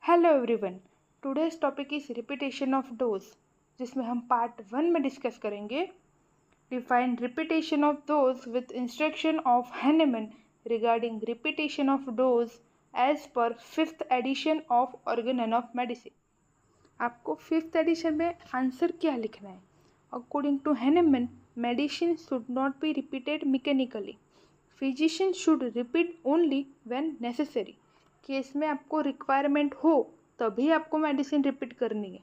Hello everyone, today's topic is repetition of dose, जिसमें हम part 1 में डिस्कस करेंगे define repetition of dose with instruction of Hahnemann regarding repetition of dose as per 5th edition of organon of medicine. आपको 5th edition में answer क्या लिखना है? According to Hahnemann, medicine should not be repeated mechanically, physician should repeat only when necessary. Case में आपको requirement हो तभी आपको मेडिसिन रिपीट करनी है।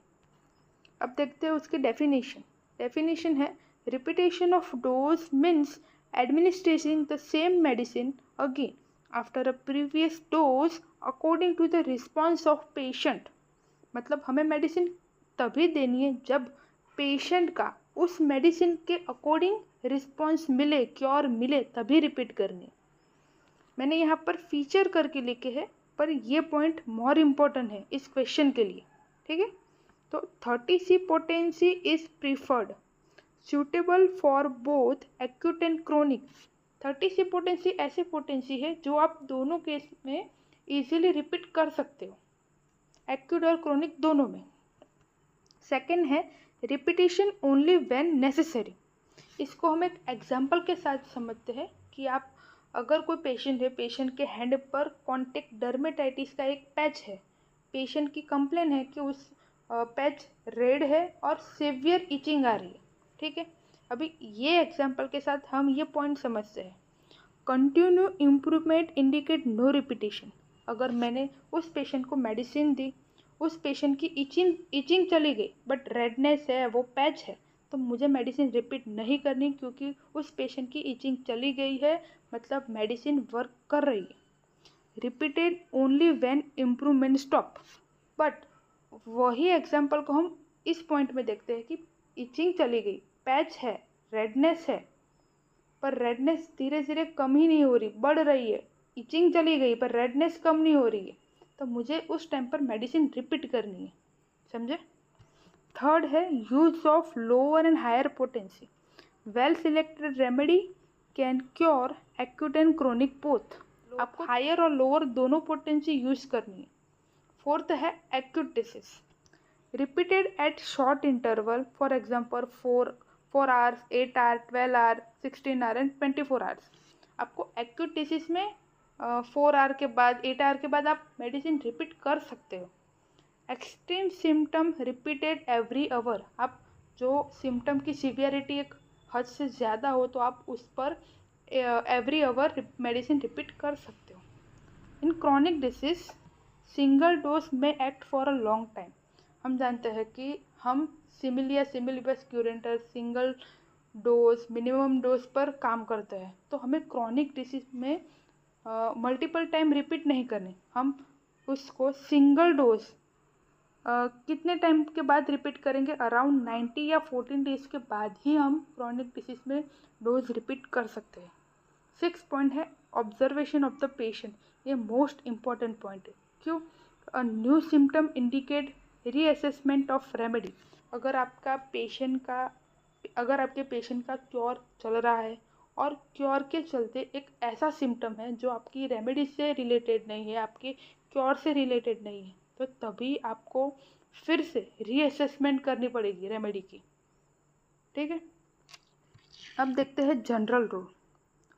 अब देखते हैं उसकी डेफिनेशन है repetition of dose means administering the same medicine again after a previous dose according to the response of patient. मतलब हमें मेडिसिन तभी देनी है जब पेशेंट का उस मेडिसिन के अकॉर्डिंग रिस्पॉन्स मिले, क्योर मिले, तभी रिपीट करनी है। मैंने यहाँ पर फीचर करके लिखे हैं, पर ये पॉइंट मोर इम्पोर्टेंट है इस क्वेश्चन के लिए। ठीक है, तो 30C potency is preferred suitable for both acute and chronic. 30C potency ऐसी पोटेंसी है जो आप दोनों केस में इजीली रिपीट कर सकते हो, एक्यूट और क्रोनिक दोनों में। सेकेंड है रिपीटेशन ओनली व्हेन नेसेसरी। इसको हम एक एग्जाम्पल के साथ समझते हैं कि आप अगर कोई पेशेंट है, पेशेंट के हैंड पर कॉन्टेक्ट डर्मेटाइटिस का एक पैच है, पेशेंट की कंप्लेन है कि उस पैच रेड है और सीवियर इचिंग आ रही है। ठीक है, अभी ये एग्जांपल के साथ हम ये पॉइंट समझते हैं। Continue improvement indicate no repetition. अगर मैंने उस पेशेंट को मेडिसिन दी, उस पेशेंट की इचिंग चली गई, बट रेडनेस है, वो पैच है, तो मुझे मेडिसिन रिपीट नहीं करनी, क्योंकि उस पेशेंट की इचिंग चली गई है, मतलब मेडिसिन वर्क कर रही है। Repeated only when improvement stop. But वही एग्जाम्पल को हम इस पॉइंट में देखते हैं कि इचिंग चली गई, पैच है, रेडनेस है, पर रेडनेस धीरे धीरे कम ही नहीं हो रही, बढ़ रही है। इचिंग चली गई पर रेडनेस कम नहीं हो रही है, तो मुझे उस टाइम पर मेडिसिन रिपीट करनी है। समझे? थर्ड है use of lower and higher potency. Well selected remedy can cure acute and chronic both. आपको हायर और लोअर दोनों पोटेंसी यूज करनी है। फोर्थ है acute disease, repeated at short interval, for example 4 hours, 8 hour, 12 hour, 16 hour and 24 hours. आपको acute disease में 4 our के बाद, 8 आवर के बाद आप मेडिसिन रिपीट कर सकते हो। Extreme symptom repeated every hour. आप जो सिम्टम की सीवियरिटी एक हद से ज़्यादा हो तो आप उस पर एवरी आवर मेडिसिन रिपीट कर सकते हो। In chronic disease single dose में act for a long time. हम जानते हैं कि हम सिमिलिया सिमिलिबस क्यूरेंटर सिंगल डोज, मिनिमम डोज पर काम करते हैं, तो हमें क्रॉनिक डिसीज में मल्टीपल टाइम रिपीट नहीं करनी। हम उसको सिंगल डोज कितने टाइम के बाद रिपीट करेंगे? अराउंड 90 या 14 डेज के बाद ही हम क्रॉनिक डिसीज में डोज रिपीट कर सकते हैं। 6 पॉइंट है ऑब्जर्वेशन ऑफ द पेशेंट। ये मोस्ट इम्पॉर्टेंट पॉइंट है। क्यों? A new symptom indicate reassessment of remedy. अगर आपके पेशेंट का क्योर चल रहा है और क्योर के चलते एक ऐसा सिम्टम है जो आपकी रेमेडी से रिलेटेड नहीं है, आपके क्योर से रिलेटेड नहीं है, तो तभी आपको फिर से रीअसेसमेंट करनी पड़ेगी रेमेडी की। ठीक है, अब देखते हैं जनरल रूल।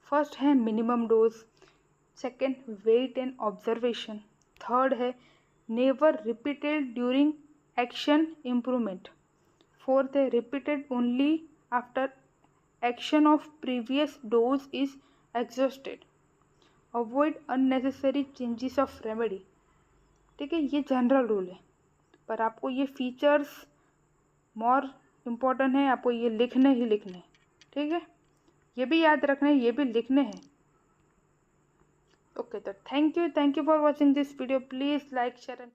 फर्स्ट है minimum dose, second wait and observation, third है never repeated during action improvement, fourth है repeated only after action of previous dose is exhausted, avoid unnecessary changes of remedy. ठीक है, ये जनरल रूल है, पर आपको ये फीचर्स मोर इम्पोर्टेंट है, आपको ये लिखने ही लिखने हैं। ठीक है, ये भी याद रखना है, ये भी लिखने हैं। ओके, तो thank you for watching this video. Please like, share and